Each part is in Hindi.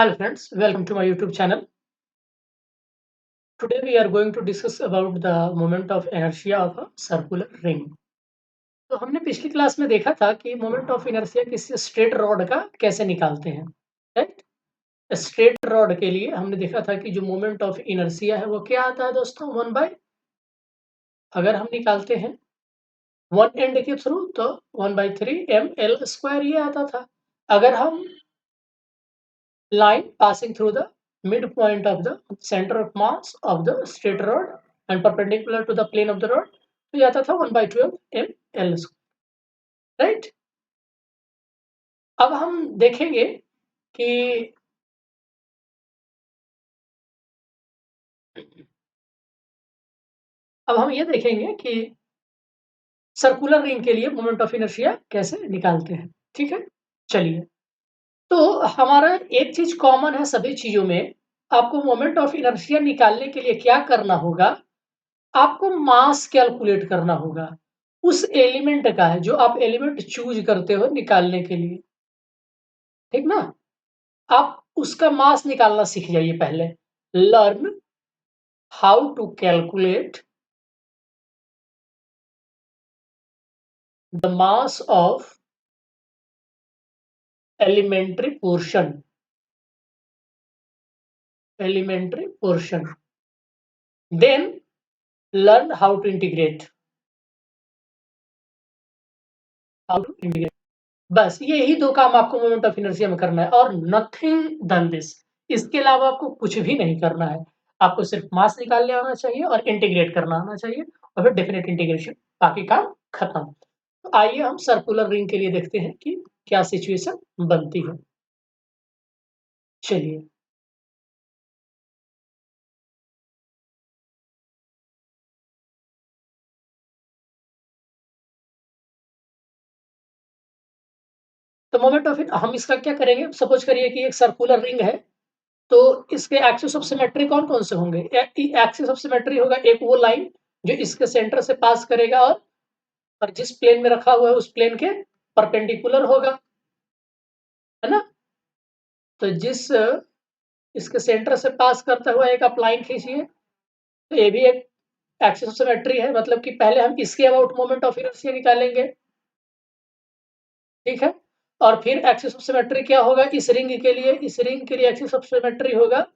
Hello friends, welcome to my YouTube channel. Today we are going to discuss about the moment of inertia of a circular ring. तो हमने पिछली क्लास में देखा था कि मोमेंट ऑफ इनर्शिया किसी स्ट्रेट रॉड का कैसे निकालते हैं, राइट? स्ट्रेट रॉड के लिए हमने देखा था कि जो मोमेंट ऑफ इनर्शिया है वो क्या आता है दोस्तों, अगर हम निकालते हैं वन एंड के थ्रू तो 1/3 ml² ये आता था। अगर हम line passing through the midpoint of the center of mass of the straight rod and perpendicular to the plane of the rod, तो ये आता था 1/12 ml², राइट? अब हम देखेंगे कि अब हम ये देखेंगे कि सर्कुलर रिंग के लिए मोमेंट ऑफ इनर्शिया कैसे निकालते हैं, ठीक है? चलिए, तो हमारा एक चीज कॉमन है सभी चीजों में। आपको मोमेंट ऑफ इनर्शिया निकालने के लिए क्या करना होगा? आपको मास कैलकुलेट करना होगा उस एलिमेंट का, है जो आप एलिमेंट चूज करते हो निकालने के लिए, ठीक ना? आप उसका मास निकालना सीख जाइए पहले। Learn how to calculate the mass of elementary portion, then learn how to integrate. बस यही दो काम आपको मोमेंट ऑफ इनर्शिया में करना है और नथिंग देन दिस। इसके अलावा आपको कुछ भी नहीं करना है। आपको सिर्फ मास निकालने आना चाहिए और इंटीग्रेट करना आना चाहिए और फिर डेफिनेट इंटीग्रेशन, बाकी काम खत्म। तो आइए हम सर्कुलर रिंग के लिए देखते हैं कि क्या सिचुएशन बनती है। चलिए, तो मोमेंट ऑफ हम इसका क्या करेंगे, सपोज करिए कि एक सर्कुलर रिंग है, तो इसके एक्सिस ऑफ सिमेट्री कौन-कौन से होंगे? एक्सिस ऑफ सिमेट्री होगा एक वो लाइन जो इसके सेंटर से पास करेगा और जिस प्लेन में रखा हुआ है उस प्लेन के परपेंडिकुलर होगा, है ना? तो जिस इसके सेंटर से पास करता हुआ एक आप लाइन खींचिए, तो ये भी एक एक्सिस ऑफ सिमेट्री है, मतलब कि पहले हम इसके अबाउट मोमेंट ऑफ इनर्शिया निकालेंगे, ठीक है? और फिर एक्सिस ऑफ सिमेट्री क्या होगा इस रिंग के लिए? इस रिंग के लिए एक्सिस ऑफ सिमेट्री होगा,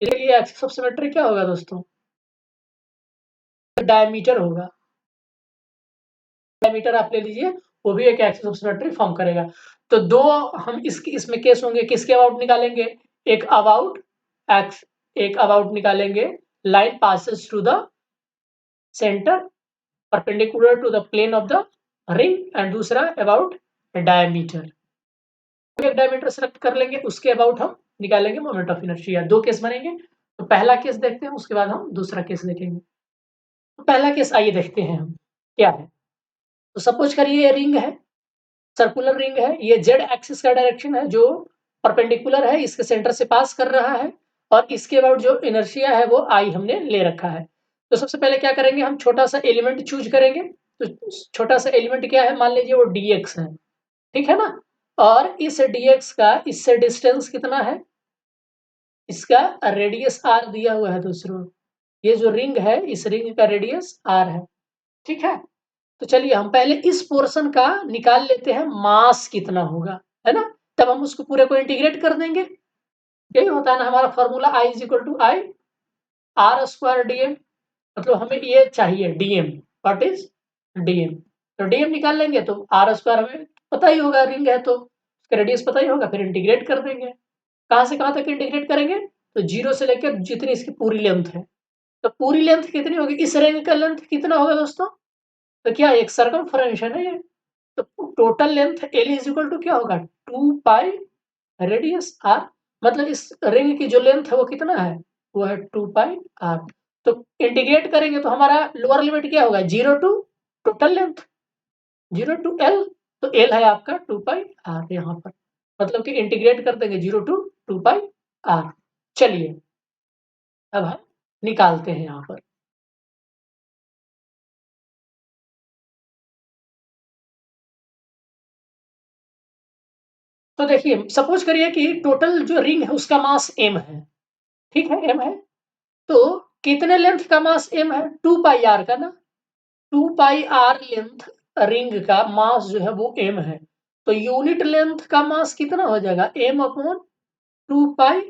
इसके लिए एक्सिस ऑफ सिमेट्री क्या होगा दोस्तों? डायमीटर होगा। डायमीटर आप ले लीजिए, वो भी एक एक्सिस ऑफ सिमेट्री फॉर्म करेगा। तो दो हम इसमें केस होंगे, किसके अबाउट निकालेंगे? एक अबाउट एक्स एक अबाउट निकालेंगे, line passes through the centre perpendicular to the plane of the ring, and दूसरा अबाउट डायमीटर। एक डायमीटर सेलेक्ट कर लेंगे, उसके अबाउट हम निकालेंगे मोमेंट ऑफ इनर्शिया। दो केस बनेंगे, तो पहला केस देखते हैं, उसके बाद हम दूसरा केस देखेंगे। तो पहला केस आइए देखते हैं हम क्या है। तो सपोज करिए ये रिंग है, सर्कुलर रिंग है, ये जेड एक्सिस का डायरेक्शन है जो परपेंडिकुलर है, इसके सेंटर से पास कर रहा है, और इसके अबाउट जो इनर्शिया है वो आई हमने ले रखा है। तो सबसे पहले क्या करेंगे, हम छोटा सा एलिमेंट चूज करेंगे। तो छोटा सा एलिमेंट क्या है, मान लीजिए वो dx है, ठीक है ना? और इस dx का इससे डिस्टेंस कितना है? इसका रेडियस r दिया हुआ है दोस्तों। ये जो रिंग है, इस रिंग का रेडियस r है, ठीक है? तो चलिए हम पहले इस पोर्शन का निकाल लेते हैं, मास कितना होगा, है ना? तब हम उसको पूरे को इंटीग्रेट कर देंगे। यही होता है ना हमारा formula, I is equal to I R square dm। मतलब हमें ये चाहिए dm, व्हाट इज dm? तो dm निकाल लेंगे तो आर स्क्वायर हमें पता ही होगा, रिंग है तो उसका रेडियस पता ही होगा, फिर इंटीग्रेट कर देंगे। कहाँ से कहाँ तक इंटीग्रेट करेंगे? तो जीरो से लेकर जितनी इसकी पूरी लेंथ है। तो पूरी लेंथ कितनी होगी? इस रिंग का लेंथ कितना होगा दोस्तों? तो क्या एक सर्कमफ्रेंस है ना ये? तो total length L is equal to क्या होगा? 2 पाई रेडियस r। मतलब इस रिंग की जो लेंथ है वो कितना है? वो है 2 पाई r। तो इंटीग्रेट करेंगे तो हमारा लोअर लिमिट क्या होगा? 0 to total length, 0 to L। तो L है आपका 2 पाई r यहाँ पर, मतलब कि इंटीग्रेट कर देंगे 0 टू 2 पाई r। चलिए अब हम निकालते हैं यहाँ पर। तो देखिए सपोज करिए कि टोटल जो रिंग है उसका मास m है, ठीक है, m है। तो कितने लेंथ का मास m है? 2 पाई r का ना, 2 पाई r लेंथ रिंग का मास जो है वो m है। तो यूनिट लेंथ का मास कितना हो जाएगा? m upon 2 pi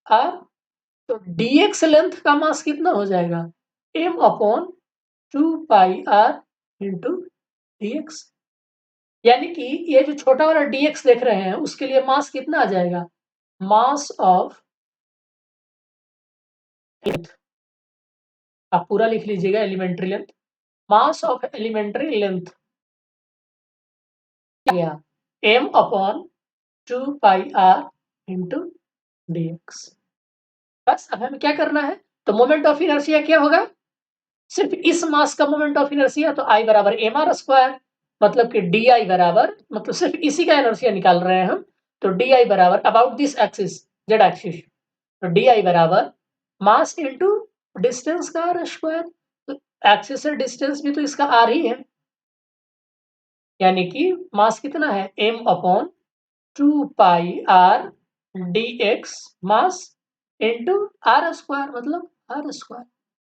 r। तो dx लेंथ का मास कितना हो जाएगा? m upon 2 pi r into dx। यानी कि ये जो छोटा वाला dx देख रहे हैं उसके लिए मास कितना आ जाएगा? मास ऑफ लेंथ, आप पूरा लिख लीजिएगा, elementary length, mass of elementary length गया m upon 2 pi r into dx। बस अब हमें क्या करना है? तो मोमेंट ऑफ इनर्शिया क्या होगा? सिर्फ इस मास का मोमेंट ऑफ इनर्शिया, तो I बराबर mr स्क्वायर, मतलब कि di बराबर, मतलब सिर्फ इसी का इनर्शिया निकाल रहे हैं हम, तो di बराबर about this axis, Z axis, तो di बराबर मास इंटू डिस्टेंस का r स्क्वायर। तो एक्सिस से डिस्टेंस भी तो इसका r ही है, यानी कि मास कितना है? m upon 2 pi r dx mass into r square, मतलब r स्क्वायर।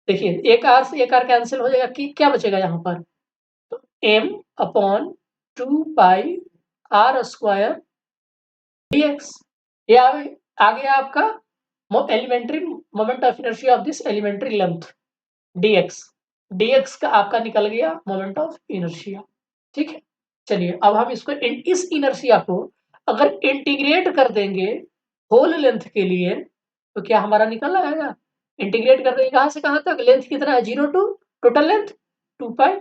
देखिए एक r से एक r कैंसिल हो जाएगा, कि क्या बचेगा यहाँ पर? तो m upon 2 pi r square dx। ये आ गया आपका elementary moment of inertia of this elementary length dx। dx का आपका निकल गया मोमेंट ऑफ इनर्शिया, ठीक है। चलिए अब हम इसको इस इनर्शिया को अगर इंटीग्रेट कर देंगे होल लेंथ के लिए, तो क्या हमारा निकल आएगा? इंटीग्रेट कर देंगे कहाँ से कहाँ तक? लेंथ कितना है? 0 to total length 2 pi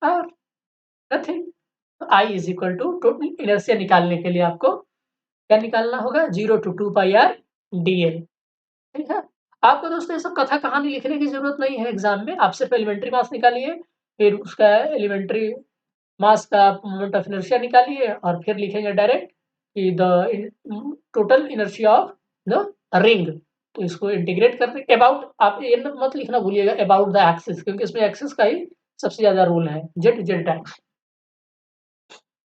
r, nothing. तो I is equal to total inertia निकालने के लिए आपको क्या निकालना होगा? 0 टू 2 पाई r dl, ठीक है। आपको दोस्तों ये सब कथा कहानी लिखने की जरूरत नहीं है एग्जाम में, आप सिर्फ एलिमेंट्री मास निकालिए, फिर उसका एलिमेंट्री मास का मोमेंट ऑफ इनर्शिया निकालिए और फिर लिखेंगे डायरेक्ट कि the total inertia of the ring. तो इसको इंटीग्रेट कर दें। अबाउट आप ये मत लिखना भूलिएगा अबाउट द एक्सिस, क्योंकि इसमें एक्सिस का ही सबसे ज्यादा रोल है, जेड जेड एक्स।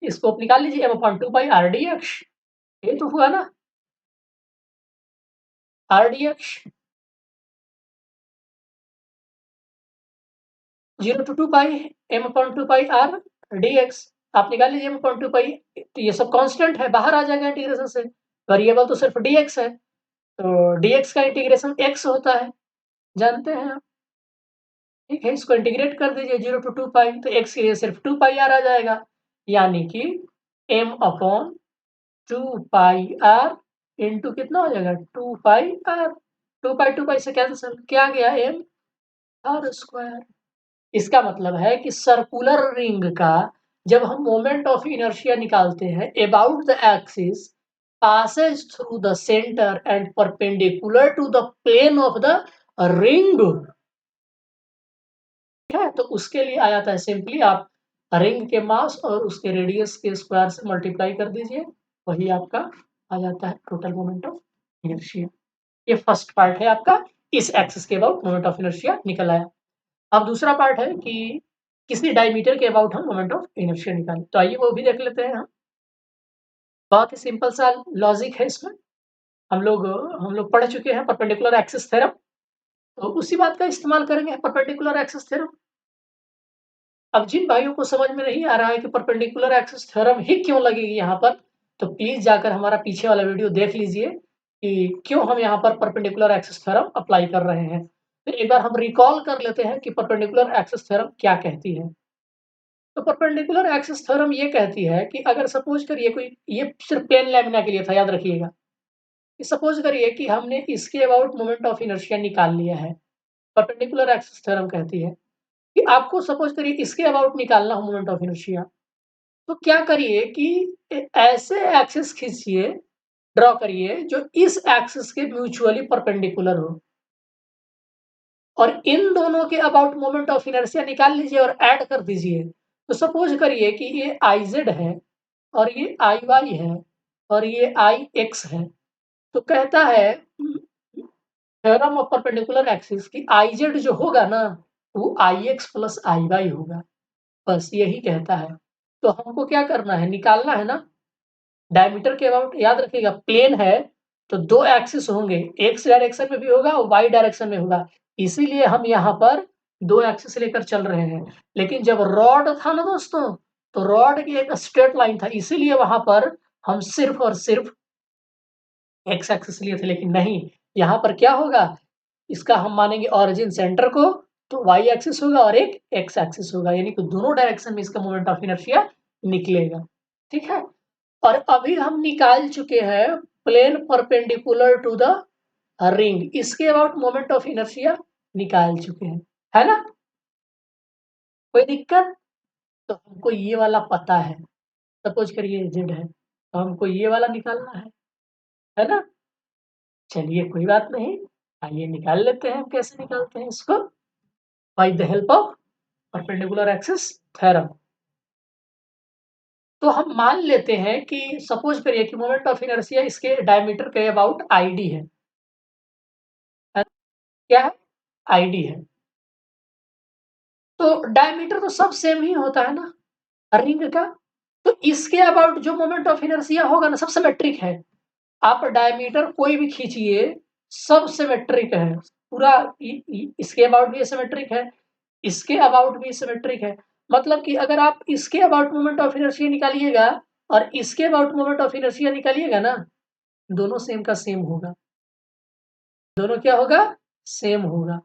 इसको आप निकाल लीजिए m upon 2 pi r dx, ये तो हुआ ना r dx 0 to 2 pi m upon 2 pi r dx। आप निकाल लीजिए m अपॉन 2 पाई, तो ये सब कांस्टेंट है, बाहर आ जाएगा इंटीग्रेशन से। वेरिएबल तो सिर्फ dx है, तो dx का इंटीग्रेशन x होता है, जानते हैं आप, ठीक है। इसको इंटीग्रेट कर दीजिए 0 टू 2 पाई, तो x के लिए सिर्फ 2 पाई r आ जाएगा, यानी कि m upon 2 pi r into कितना हो जाएगा? 2 पाई r। 2 पाई से कैंसिल, क्या आ गया? m r square. इसका मतलब है कि सर्कुलर रिंग का जब हम मोमेंट ऑफ इनर्शिया निकालते हैं about the axis passes through the center and perpendicular to the plane of the ring, ठीक है। तो उसके लिए आ जाता है सिंपली आप रिंग के मास और उसके रेडियस के स्क्वायर से मल्टीप्लाई कर दीजिए, वही आपका आ जाता है टोटल मोमेंट ऑफ इनर्शिया। ये फर्स्ट पार्ट है आपका, इस एक्सिस के अबाउट मोमेंट ऑफ इनर्शिया निकल आया। अब दूसरा पार्ट है कि किसी डायमीटर के अबाउट हम मोमेंट ऑफ इनर्शिया निकालें, तो आइए वो भी देख लेते हैं हम। बहुत ही सिंपल सा लॉजिक है इसमें, हम लोग पढ़ चुके हैं परपेंडिकुलर एक्सिस थ्योरम, तो उसी बात का इस्तेमाल करेंगे परपेंडिकुलर एक्सिस थ्योरम। अब जिन भाइयों को समझ में नहीं आ रहा है कि परपेंडिकुलर एक्सिस थ्योरम ही क्यों लगेगी यहाँ पर, तो प्लीज जाकर हमारा पीछे वाला वीडियो देख लीजिए कि क्यों हम यहाँ पर परपेंडिकुलर एक्सिस थ्योरम अप्लाई कर रहे हैं। तो एक बार हम रिकॉल कर लेते हैं कि परपेंडिकुलर एक्सिस थ्योरम क्या कहती है। तो परपेंडिकुलर एक्सिस थ्योरम ये कहती है कि अगर सपोज करिए कोई, ये सिर्फ प्लेन लैमिना के लिए था, याद रखिएगा, कि सपोज करिए कि हमने इसके अबाउट मोमेंट ऑफ इनर्शिया निकाल लिया है। परपेंडिकुलर एक्सिस थ्योरम कहती है कि आपको सपोज करिए इसके अबाउट निकालना हो मोमेंट ऑफ इनर्शिया, तो क्या करिए कि ऐसे एक्सिस खींचिए, ड्रॉ करिए जो इस एक्सिस के म्यूचुअली परपेंडिकुलर हो, और इन दोनों के अबाउट मोमेंट ऑफ इनर्शिया निकाल लीजिए और ऐड कर दीजिए। तो सपोज करिए कि ये iz है और ये iy है और ये ix है, तो कहता है थ्योरम ऑफ परपेंडिकुलर एक्सिस की iz जो होगा ना वो ix प्लस iy होगा, बस यही कहता है। तो हमको क्या करना है? निकालना है ना, डायमीटर के अबाउट याद रखिएगा, प्लेन है तो 2 एक्सिस होंगे, एक्स डायरेक्शन में भी होगा और वाई डायरेक्शन में होगा, इसीलिए हम यहाँ पर 2 एक्सिस लेकर चल रहे हैं। लेकिन जब रॉड था ना दोस्तों, तो रॉड की एक स्ट्रेट लाइन था, इसीलिए वहां पर हम सिर्फ और सिर्फ एक्स एक्सिस लिए थे। लेकिन नहीं, यहाँ पर क्या होगा, इसका हम मानेंगे ऑरिजिन सेंटर को, तो वाई एक्सिस होगा और एक एक्स एक्सिस होगा, यानी कि दोनों डायरेक्शन में इसका मोमेंट ऑफ इनर्शिया निकलेगा। ठीक है, और अभी हम निकाल चुके हैं plane perpendicular to the ring, इसके अबाउट मोमेंट ऑफ इनर्शिया निकाल चुके हैं, है ना? कोई दिक्कत? तो हमको ये वाला पता है, सपोज करिए जेड है, तो हमको ये वाला निकालना है ना? चलिए कोई बात नहीं, आइए निकाल लेते हैं। हम कैसे निकालते हैं इसको? Bye the help of perpendicular axis theorem. तो हम मान लेते हैं कि सपोज करिए कि मोमेंट ऑफ इनर्शिया इसके डायमीटर के अबाउट आईडी है। क्या है? आईडी है। तो डायमीटर तो सब सेम ही होता है ना रिंग का, तो इसके अबाउट जो मोमेंट ऑफ इनर्शिया होगा ना, सब सिमेट्रिक है। आप डायमीटर कोई भी खींचिए, सब सिमेट्रिक है पूरा। इसके अबाउट भी सिमेट्रिक है, इसके अबाउट भी सिमेट्रिक है। मतलब कि अगर आप इसके अबाउट मोमेंट ऑफ इनर्शिया निकालिएगा और इसके अबाउट मोमेंट ऑफ इनर्शिया निकालिएगा ना, दोनों सेम का सेम होगा, दोनों क्या होगा, सेम होगा।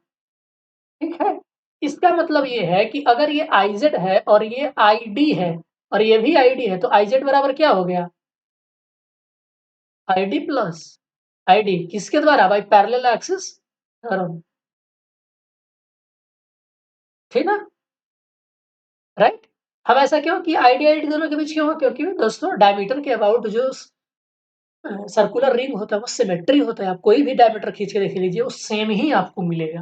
ठीक है, इसका मतलब ये है कि अगर ये आईजेड है और ये आईडी है और ये भी आईडी है, तो आईजेड बराबर क्या हो गया, आईडी प्लस आईडी, किसके द्वारा, बाई पैरेलल एक्सिस थ्योरम। ठीक ना, राइट? हम ऐसा क्यों कि आईडी आईडी दोनों के बीच क्यों हो, क्योंकि दोस्तों डायमीटर के अबाउट जो सर्कुलर रिंग होता है वो सिमेट्री होता है। आप कोई भी डायमीटर खींच के देख लीजिए, वो सेम ही आपको मिलेगा।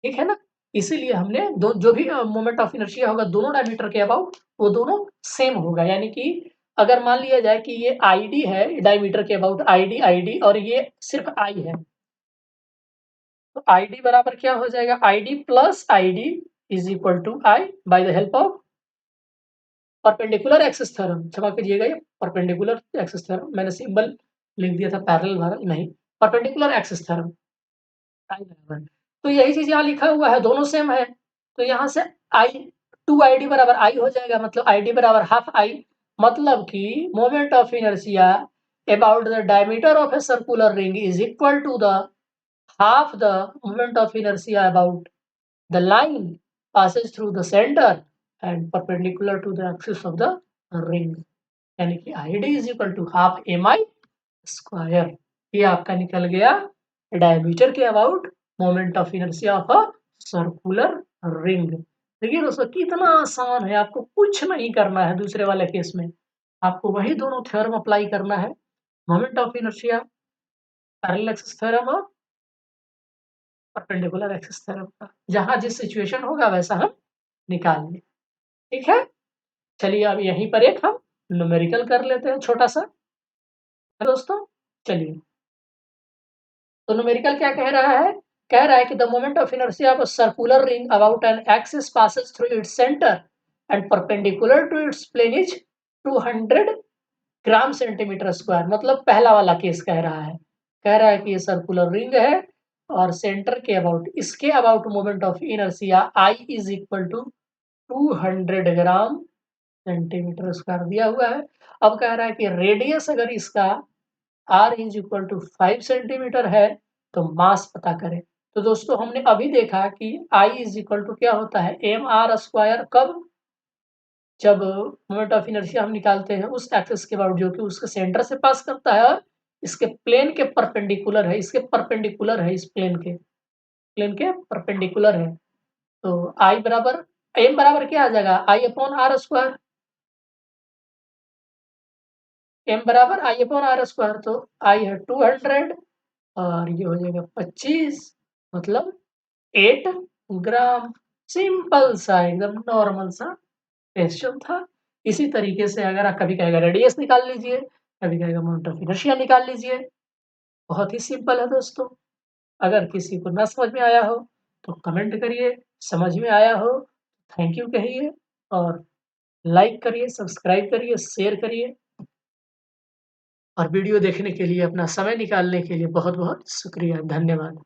ठीक है ना, इसीलिए हमने दो जो भी मोमेंट ऑफ इनर्शिया होगा दोनों डायमीटर के अबाउट, वो दोनों सेम होगा। यानी कि अगर मान लिया जाए कि ये आईडी है, डायमीटर के अबाउट आईडी आईडी, और ये सिर्फ आई है, तो आईडी बराबर क्या हो जाएगा, ID plus ID is equal to I by the help of perpendicular axis theorem. क्षमा कीजिएगा, ये परपेंडिकुलर एक्सिस थ्योरम, मैंने सिंबल लिख दिया था पैरेलल वाला, नहीं, परपेंडिकुलर एक्सिस थ्योरम। तो यही चीज यहाँ लिखा हुआ है, दोनों सेम है, तो यहाँ से आई, 2 आईडी बराबर आई हो जाएगा, मतलब आईडी बराबर हाफ आई। मतलब कि moment of inertia about the diameter of a circular ring is equal to the half the moment of inertia about the line passes through the center and perpendicular to the axis of the ring, यानी कि id is equal to half mi square. ये आपका निकल गया डायमीटर के about moment of inertia of a circular ring. देखिए दोस्तों कितना आसान है, आपको कुछ नहीं करना है दूसरे वाले केस में, आपको वही दोनों थ्योरम अप्लाई करना है, moment of inertia, parallel axis theorem और परपेंडिकुलर एक्सिस थ्योरम का, जहां जिस सिचुएशन होगा वैसा हम निकाल लें। ठीक है, चलिए अब यहीं पर एक हम न्यूमेरिकल कर लेते हैं छोटा सा दोस्तों। चलिए, तो न्यूमेरिकल क्या कह रहा है, कह रहा है कि the moment of inertia of a circular ring about an axis passes through its centre and perpendicular to its plane is 200 gram centimetre square. मतलब पहला वाला केस कह रहा है कि ये सर्कुलर रिंग है और सेंटर के अबाउट, इसके about moment of inertia I is equal to 200 gram centimetre square दिया हुआ है। अब कह रहा है कि रेडियस अगर इसका r is equal to 5 centimetre है, तो मास पता करें। तो दोस्तों हमने अभी देखा कि I इज इक्वल टू क्या होता है, एम आर स्क्वायर, कब, जब मोमेंट ऑफ इनर्शिया हम निकालते हैं उस एक्सिस के अबाउट जो कि उसके सेंटर से पास करता है और इसके प्लेन के परपेंडिकुलर है, इसके परपेंडिकुलर है, इस प्लेन के परपेंडिकुलर है। तो आई बराबर, एम बराबर क्या आ जाएगा, आई अपॉन आर स्क्वायर, एम बराबर आई अपॉन आर स्क्वायर। तो आई है 200 और ये हो जाएगा 25, मतलब 8 ग्राम। सिंपल सा एकदम नॉर्मल सा क्वेश्चन था। इसी तरीके से अगर आप कभी कहेगा रेडियस निकाल लीजिए, कभी कहेगा मोमेंट ऑफ इनर्शिया निकाल लीजिए, बहुत ही सिंपल है दोस्तों। अगर किसी को ना समझ में आया हो तो कमेंट करिए, समझ में आया हो थैंक यू कहिए, और लाइक करिए, सब्सक्राइब करिए, शेयर करिए। और वीडियो देखने के लिए, अपना समय निकालने के लिए बहुत-बहुत शुक्रिया। धन्यवाद।